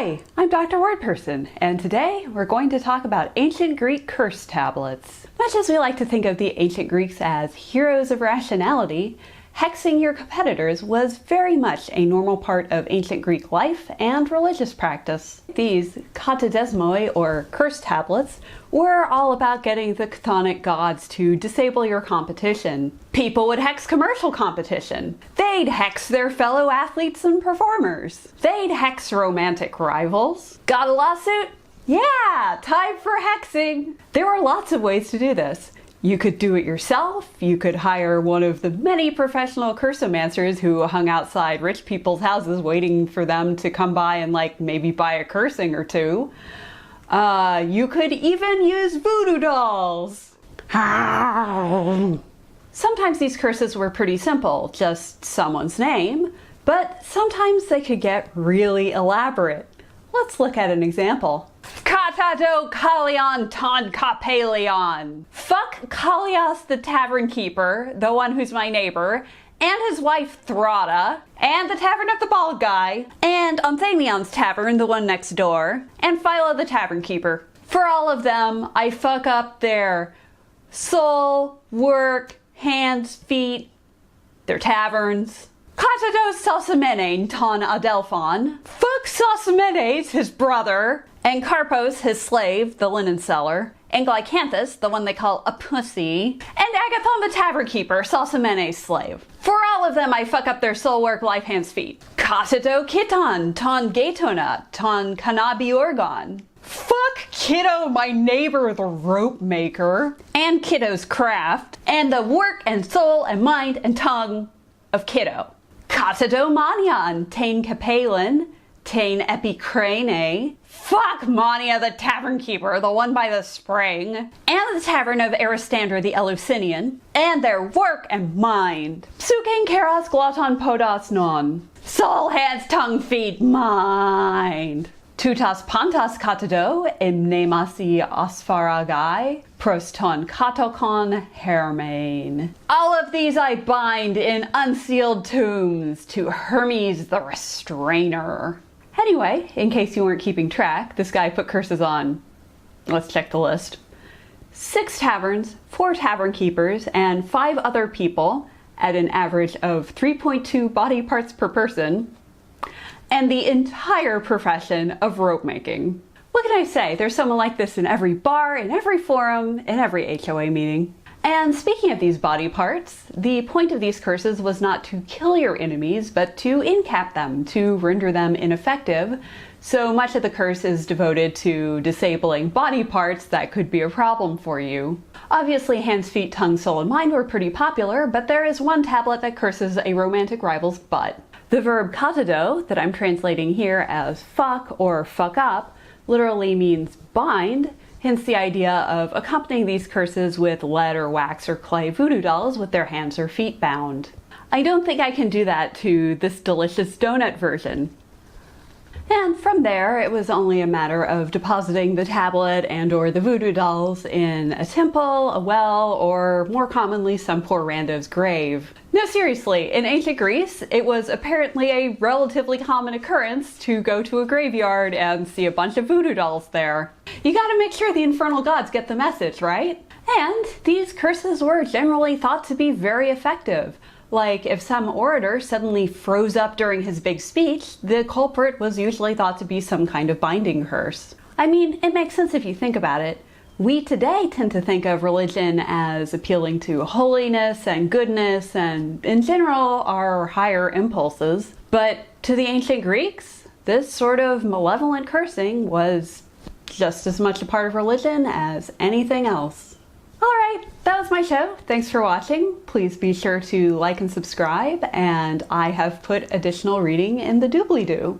Hi, I'm Dr. Wordperson, and today we're going to talk about ancient Greek curse tablets. Much as we like to think of the ancient Greeks as heroes of rationality, hexing your competitors was very much a normal part of ancient Greek life and religious practice. These katadesmoi, or curse tablets, were all about getting the chthonic gods to disable your competition. People would hex commercial competition. They'd hex their fellow athletes and performers. They'd hex romantic rivals. Got a lawsuit? Yeah, time for hexing! There were lots of ways to do this. You could do it yourself, you could hire one of the many professional cursomancers who hung outside rich people's houses waiting for them to come by and maybe buy a cursing or two. You could even use voodoo dolls. Sometimes these curses were pretty simple, just someone's name, but sometimes they could get really elaborate. Let's look at an example. Katado Kalion ton kapelon. Fuck Kalios the tavern keeper, the one who's my neighbor, and his wife Thrada, and the tavern of the bald guy, and Onthanion's tavern, the one next door, and Philo the tavern keeper. For all of them, I fuck up their soul, work, hands, feet, their taverns. Katados Sosamenes ton Adelphon. Fuck Sosamenes, his brother, and Carpos, his slave, the linen seller, and Glycanthus, the one they call a pussy, and Agathon the tavern keeper, Sosamenes' slave. For all of them, I fuck up their soul, work, life, hands, feet. Katado Kiton ton Gaetona ton Canabiorgon. Fuck Kiddo, my neighbor, the rope maker, and Kiddo's craft, and the work and soul and mind and tongue of Kiddo. Katado Manion tain kapelon tain epicrane. Fuck Mania the tavern keeper, the one by the spring, and the tavern of Aristandra the Eleusinian, and their work and mind. Psukein keros glotton podos non. Soul, hands, tongue, feet, mind. Toutos pantos katado emnemasi ospharagai proston katokon hermain. All of these I bind in unsealed tombs to Hermes the restrainer. Anyway, in case you weren't keeping track, this guy put curses on, let's check the list, 6 taverns, 4 tavern keepers, and 5 other people at an average of 3.2 body parts per person, and the entire profession of rope making. What can I say? There's someone like this in every bar, in every forum, in every HOA meeting. And speaking of these body parts, the point of these curses was not to kill your enemies, but to incap them, to render them ineffective. So much of the curse is devoted to disabling body parts that could be a problem for you. Obviously, hands, feet, tongue, soul, and mind were pretty popular, but there is one tablet that curses a romantic rival's butt. The verb katado, that I'm translating here as fuck or fuck up, literally means bind, hence the idea of accompanying these curses with lead or wax or clay voodoo dolls with their hands or feet bound. I don't think I can do that to this delicious donut version. And from there, it was only a matter of depositing the tablet and or the voodoo dolls in a temple, a well, or more commonly some poor rando's grave. No, seriously, in ancient Greece, it was apparently a relatively common occurrence to go to a graveyard and see a bunch of voodoo dolls there. You gotta make sure the infernal gods get the message, right? And these curses were generally thought to be very effective. Like, if some orator suddenly froze up during his big speech, the culprit was usually thought to be some kind of binding curse. I mean, it makes sense if you think about it. We today tend to think of religion as appealing to holiness and goodness and, in general, our higher impulses. But to the ancient Greeks, this sort of malevolent cursing was just as much a part of religion as anything else. Alright, that was my show. Thanks for watching. Please be sure to like and subscribe, and I have put additional reading in the doobly-doo.